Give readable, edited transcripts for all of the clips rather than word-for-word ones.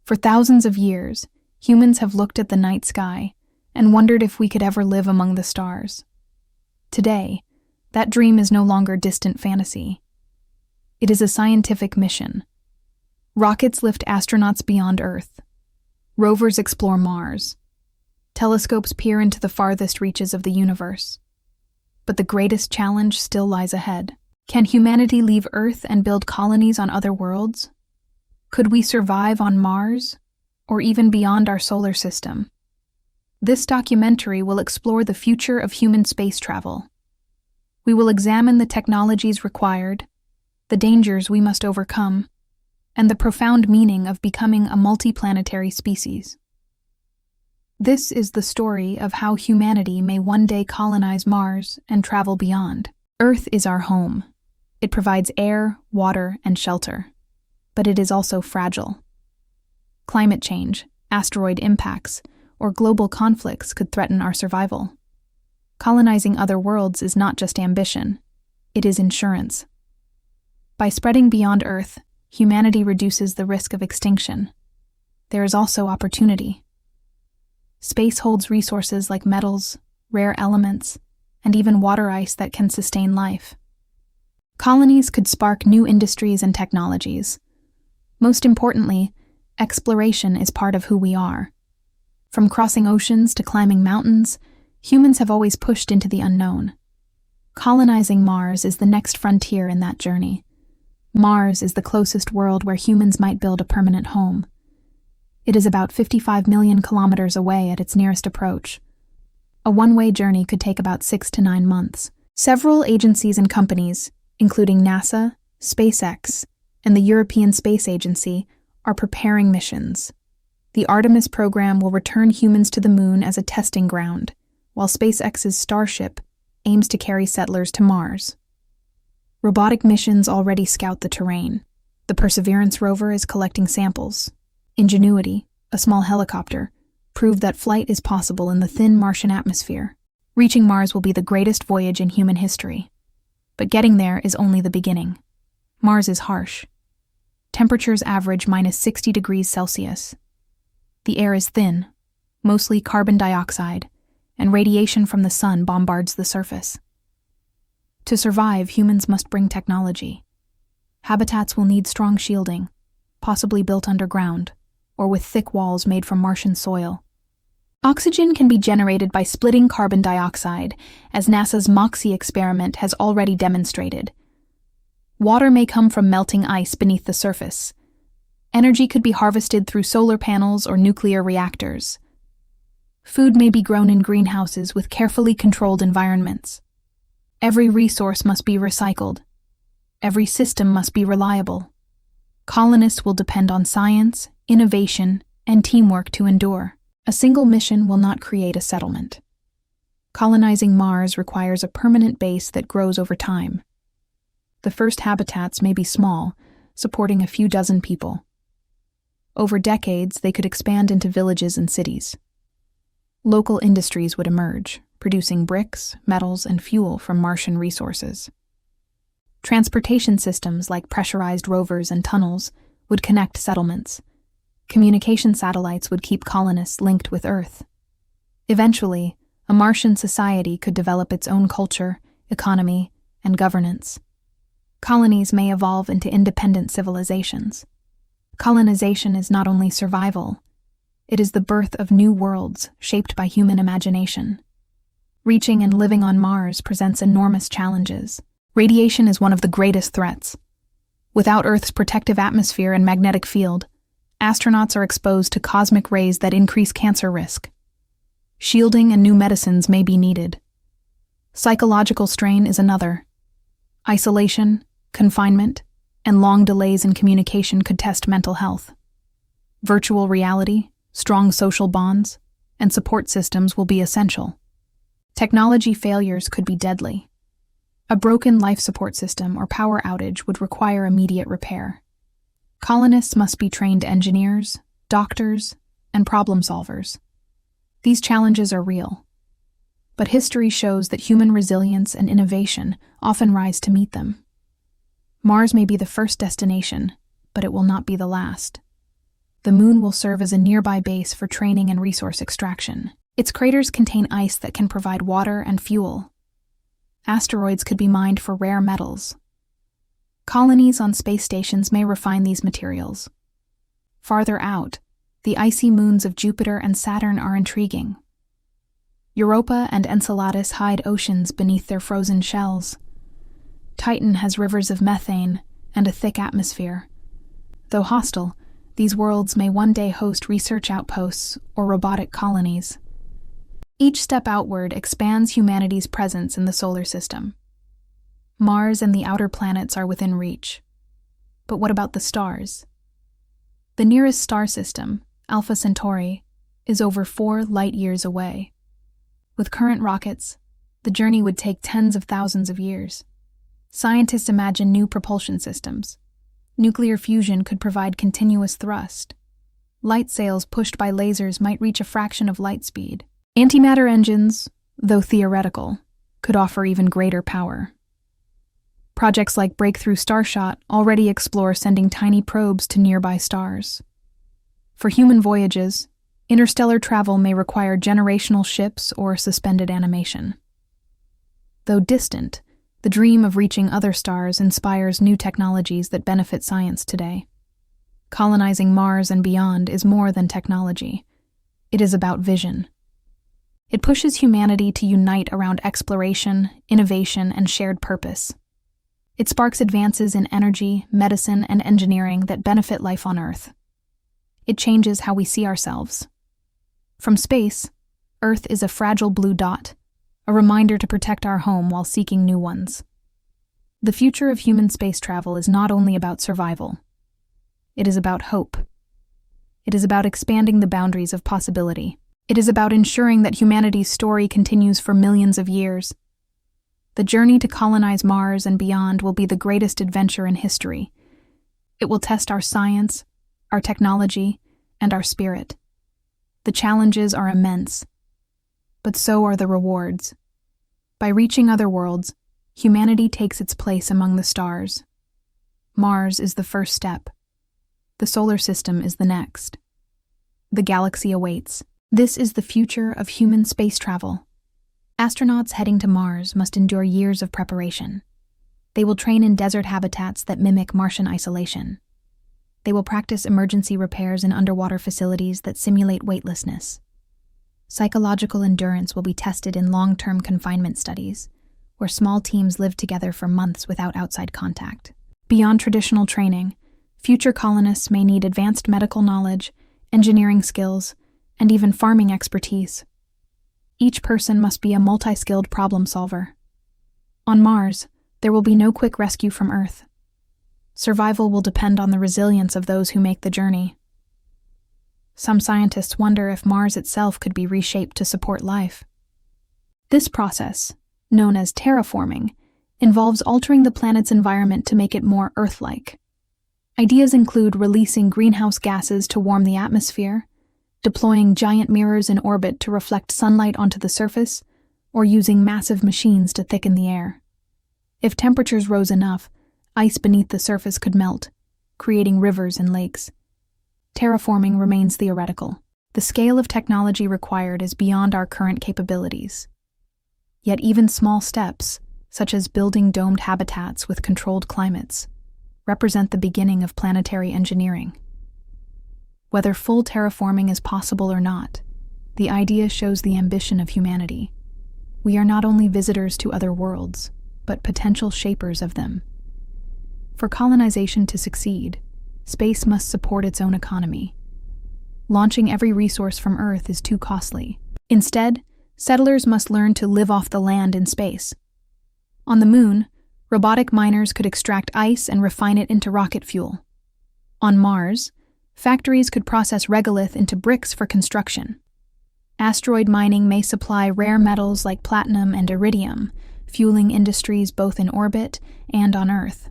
For thousands of years, humans have looked at the night sky and wondered if we could ever live among the stars. Today, that dream is no longer distant fantasy. It is a scientific mission. Rockets lift astronauts beyond Earth. Rovers explore Mars. Telescopes peer into the farthest reaches of the universe. But the greatest challenge still lies ahead. Can humanity leave Earth and build colonies on other worlds? Could we survive on Mars, or even beyond our solar system? This documentary will explore the future of human space travel. We will examine the technologies required, the dangers we must overcome, and the profound meaning of becoming a multi-planetary species. This is the story of how humanity may one day colonize Mars and travel beyond. Earth is our home. It provides air, water, and shelter. But it is also fragile. Climate change, asteroid impacts, or global conflicts could threaten our survival. Colonizing other worlds is not just ambition, it is insurance. By spreading beyond Earth, humanity reduces the risk of extinction. There is also opportunity. Space holds resources like metals, rare elements, and even water ice that can sustain life. Colonies could spark new industries and technologies. Most importantly, exploration is part of who we are. From crossing oceans to climbing mountains, humans have always pushed into the unknown. Colonizing Mars is the next frontier in that journey. Mars is the closest world where humans might build a permanent home. It is about 55 million kilometers away at its nearest approach. A one-way journey could take about 6 to 9 months. Several agencies and companies, including NASA, SpaceX, and the European Space Agency, are preparing missions. The Artemis program will return humans to the moon as a testing ground, while SpaceX's Starship aims to carry settlers to Mars. Robotic missions already scout the terrain. The Perseverance rover is collecting samples. Ingenuity, a small helicopter, proved that flight is possible in the thin Martian atmosphere. Reaching Mars will be the greatest voyage in human history. But getting there is only the beginning. Mars is harsh. Temperatures average -60 degrees Celsius. The air is thin, mostly carbon dioxide, and radiation from the sun bombards the surface. To survive, humans must bring technology. Habitats will need strong shielding, possibly built underground, or with thick walls made from Martian soil. Oxygen can be generated by splitting carbon dioxide, as NASA's MOXIE experiment has already demonstrated. Water may come from melting ice beneath the surface. Energy could be harvested through solar panels or nuclear reactors. Food may be grown in greenhouses with carefully controlled environments. Every resource must be recycled. Every system must be reliable. Colonists will depend on science, innovation, and teamwork to endure. A single mission will not create a settlement. Colonizing Mars requires a permanent base that grows over time. The first habitats may be small, supporting a few dozen people. Over decades, they could expand into villages and cities. Local industries would emerge, producing bricks, metals, and fuel from Martian resources. Transportation systems like pressurized rovers and tunnels would connect settlements. Communication satellites would keep colonists linked with Earth. Eventually, a Martian society could develop its own culture, economy, and governance. Colonies may evolve into independent civilizations. Colonization is not only survival, it is the birth of new worlds shaped by human imagination. Reaching and living on Mars presents enormous challenges. Radiation is one of the greatest threats. Without Earth's protective atmosphere and magnetic field, astronauts are exposed to cosmic rays that increase cancer risk. Shielding and new medicines may be needed. Psychological strain is another. Isolation, confinement, and long delays in communication could test mental health. Virtual reality, strong social bonds, and support systems will be essential. Technology failures could be deadly. A broken life support system or power outage would require immediate repair. Colonists must be trained engineers, doctors, and problem solvers. These challenges are real. But history shows that human resilience and innovation often rise to meet them. Mars may be the first destination, but it will not be the last. the moon will serve as a nearby base for training and resource extraction. Its craters contain ice that can provide water and fuel. Asteroids could be mined for rare metals. Colonies on space stations may refine these materials. Farther out, the icy moons of Jupiter and Saturn are intriguing. Europa and Enceladus hide oceans beneath their frozen shells. Titan has rivers of methane and a thick atmosphere. Though hostile, these worlds may one day host research outposts or robotic colonies. Each step outward expands humanity's presence in the solar system. Mars and the outer planets are within reach. But what about the stars? The nearest star system, Alpha Centauri, is over 4 light-years away. With current rockets, the journey would take tens of thousands of years. Scientists imagine new propulsion systems. Nuclear fusion could provide continuous thrust. Light sails pushed by lasers might reach a fraction of light speed. Antimatter engines, though theoretical, could offer even greater power. Projects like Breakthrough Starshot already explore sending tiny probes to nearby stars. For human voyages, interstellar travel may require generational ships or suspended animation. Though distant, the dream of reaching other stars inspires new technologies that benefit science today. Colonizing Mars and beyond is more than technology. It is about vision. It pushes humanity to unite around exploration, innovation, and shared purpose. It sparks advances in energy, medicine, and engineering that benefit life on Earth. It changes how we see ourselves. From space, Earth is a fragile blue dot, a reminder to protect our home while seeking new ones. The future of human space travel is not only about survival. It is about hope. It is about expanding the boundaries of possibility. It is about ensuring that humanity's story continues for millions of years. The journey to colonize Mars and beyond will be the greatest adventure in history. It will test our science, our technology, and our spirit. The challenges are immense, but so are the rewards. By reaching other worlds, humanity takes its place among the stars. Mars is the first step. The solar system is the next. The galaxy awaits. This is the future of human space travel. Astronauts heading to Mars must endure years of preparation. They will train in desert habitats that mimic Martian isolation. They will practice emergency repairs in underwater facilities that simulate weightlessness. Psychological endurance will be tested in long-term confinement studies, where small teams live together for months without outside contact. Beyond traditional training, future colonists may need advanced medical knowledge, engineering skills, and even farming expertise. Each person must be a multi-skilled problem solver. On Mars, there will be no quick rescue from Earth. Survival will depend on the resilience of those who make the journey. Some scientists wonder if Mars itself could be reshaped to support life. This process, known as terraforming, involves altering the planet's environment to make it more Earth-like. Ideas include releasing greenhouse gases to warm the atmosphere, deploying giant mirrors in orbit to reflect sunlight onto the surface, or using massive machines to thicken the air. If temperatures rose enough, ice beneath the surface could melt, creating rivers and lakes. Terraforming remains theoretical. The scale of technology required is beyond our current capabilities. Yet even small steps, such as building domed habitats with controlled climates, represent the beginning of planetary engineering. Whether full terraforming is possible or not, the idea shows the ambition of humanity. We are not only visitors to other worlds, but potential shapers of them. For colonization to succeed, space must support its own economy. Launching every resource from Earth is too costly. Instead, settlers must learn to live off the land in space. On the Moon, robotic miners could extract ice and refine it into rocket fuel. On Mars, factories could process regolith into bricks for construction. Asteroid mining may supply rare metals like platinum and iridium, fueling industries both in orbit and on Earth.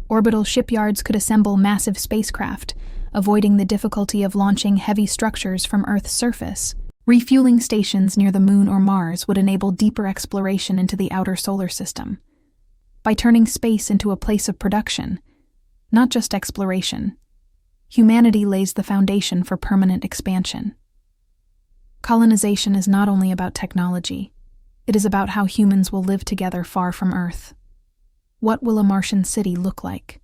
Orbital shipyards could assemble massive spacecraft, avoiding the difficulty of launching heavy structures from Earth's surface. Refueling stations near the Moon or Mars would enable deeper exploration into the outer solar system. By turning space into a place of production, not just exploration, humanity lays the foundation for permanent expansion. Colonization is not only about technology, it is about how humans will live together far from Earth. What will a Martian city look like?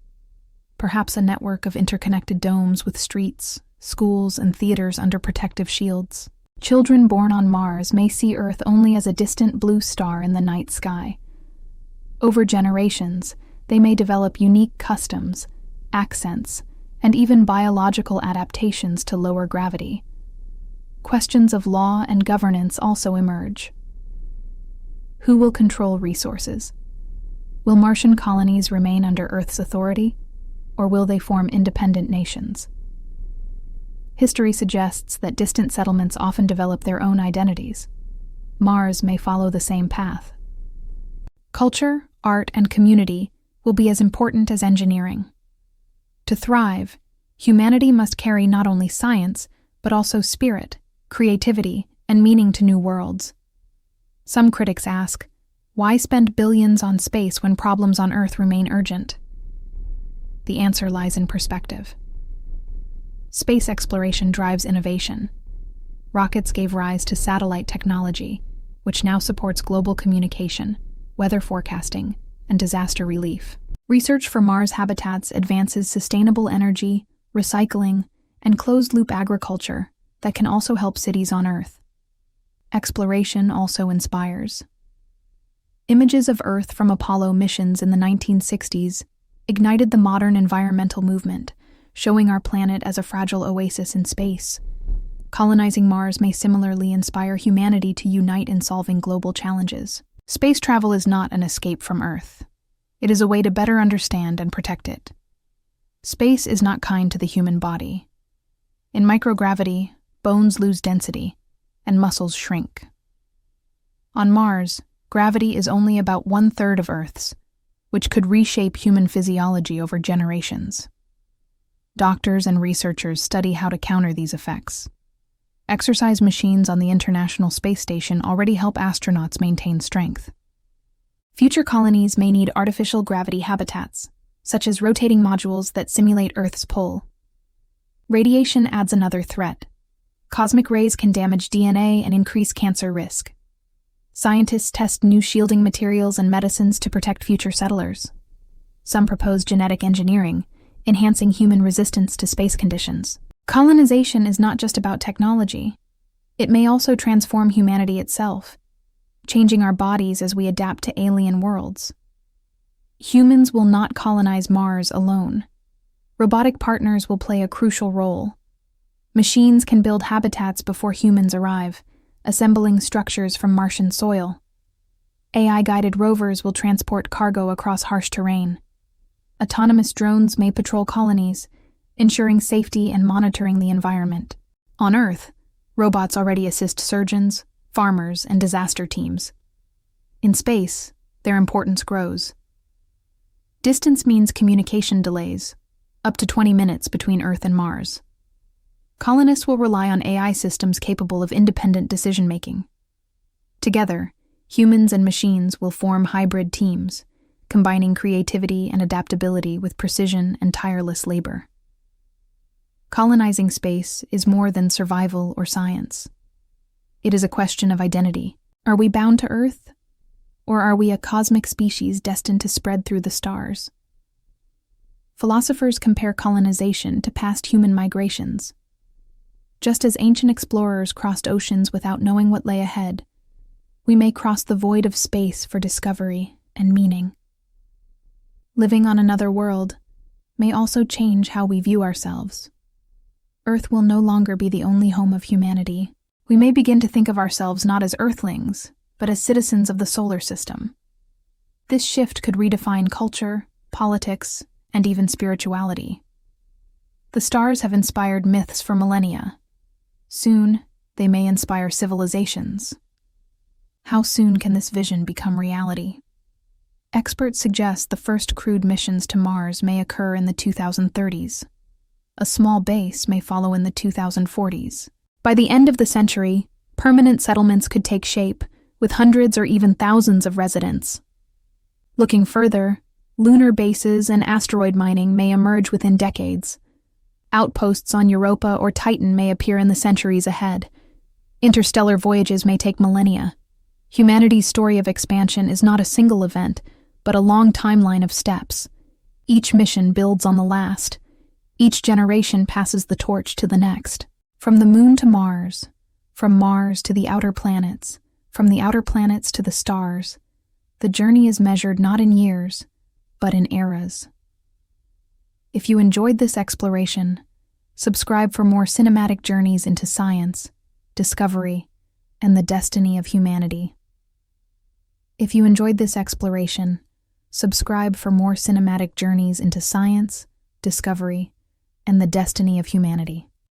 Perhaps a network of interconnected domes with streets, schools, and theaters under protective shields. Children born on Mars may see Earth only as a distant blue star in the night sky. Over generations, they may develop unique customs, accents, and even biological adaptations to lower gravity. Questions of law and governance also emerge. Who will control resources? Will Martian colonies remain under Earth's authority, or will they form independent nations? History suggests that distant settlements often develop their own identities. Mars may follow the same path. Culture, art, and community will be as important as engineering. To thrive, humanity must carry not only science, but also spirit, creativity, and meaning to new worlds. Some critics ask, why spend billions on space when problems on Earth remain urgent? The answer lies in perspective. Space exploration drives innovation. Rockets gave rise to satellite technology, which now supports global communication, weather forecasting, and disaster relief. Research for Mars habitats advances sustainable energy, recycling, and closed-loop agriculture that can also help cities on Earth. Exploration also inspires. Images of Earth from Apollo missions in the 1960s ignited the modern environmental movement, showing our planet as a fragile oasis in space. Colonizing Mars may similarly inspire humanity to unite in solving global challenges. Space travel is not an escape from Earth. It is a way to better understand and protect it. Space is not kind to the human body. In microgravity, bones lose density, and muscles shrink. On Mars, gravity is only about 1/3 of Earth's, which could reshape human physiology over generations. Doctors and researchers study how to counter these effects. Exercise machines on the International Space Station already help astronauts maintain strength. Future colonies may need artificial gravity habitats, such as rotating modules that simulate Earth's pull. Radiation adds another threat. Cosmic rays can damage DNA and increase cancer risk. Scientists test new shielding materials and medicines to protect future settlers. Some propose genetic engineering, enhancing human resistance to space conditions. Colonization is not just about technology. It may also transform humanity itself, changing our bodies as we adapt to alien worlds. Humans will not colonize Mars alone. Robotic partners will play a crucial role. Machines can build habitats before humans arrive, assembling structures from Martian soil. AI-guided rovers will transport cargo across harsh terrain. Autonomous drones may patrol colonies, ensuring safety and monitoring the environment. On Earth, robots already assist surgeons, farmers, and disaster teams. In space, their importance grows. Distance means communication delays, up to 20 minutes between Earth and Mars. Colonists will rely on AI systems capable of independent decision-making. Together, humans and machines will form hybrid teams, combining creativity and adaptability with precision and tireless labor. Colonizing space is more than survival or science. It is a question of identity. Are we bound to Earth, or are we a cosmic species destined to spread through the stars? Philosophers compare colonization to past human migrations. Just as ancient explorers crossed oceans without knowing what lay ahead, we may cross the void of space for discovery and meaning. Living on another world may also change how we view ourselves. Earth will no longer be the only home of humanity. We may begin to think of ourselves not as Earthlings, but as citizens of the solar system. This shift could redefine culture, politics, and even spirituality. The stars have inspired myths for millennia. Soon, they may inspire civilizations. How soon can this vision become reality? Experts suggest the first crewed missions to Mars may occur in the 2030s. A small base may follow in the 2040s. By the end of the century, permanent settlements could take shape, with hundreds or even thousands of residents. Looking further, lunar bases and asteroid mining may emerge within decades. Outposts on Europa or Titan may appear in the centuries ahead. Interstellar voyages may take millennia. Humanity's story of expansion is not a single event, but a long timeline of steps. Each mission builds on the last. Each generation passes the torch to the next. From the moon to Mars, from Mars to the outer planets, from the outer planets to the stars, the journey is measured not in years, but in eras. If you enjoyed this exploration, subscribe for more cinematic journeys into science, discovery, and the destiny of humanity. If you enjoyed this exploration, subscribe for more cinematic journeys into science, discovery, and the destiny of humanity.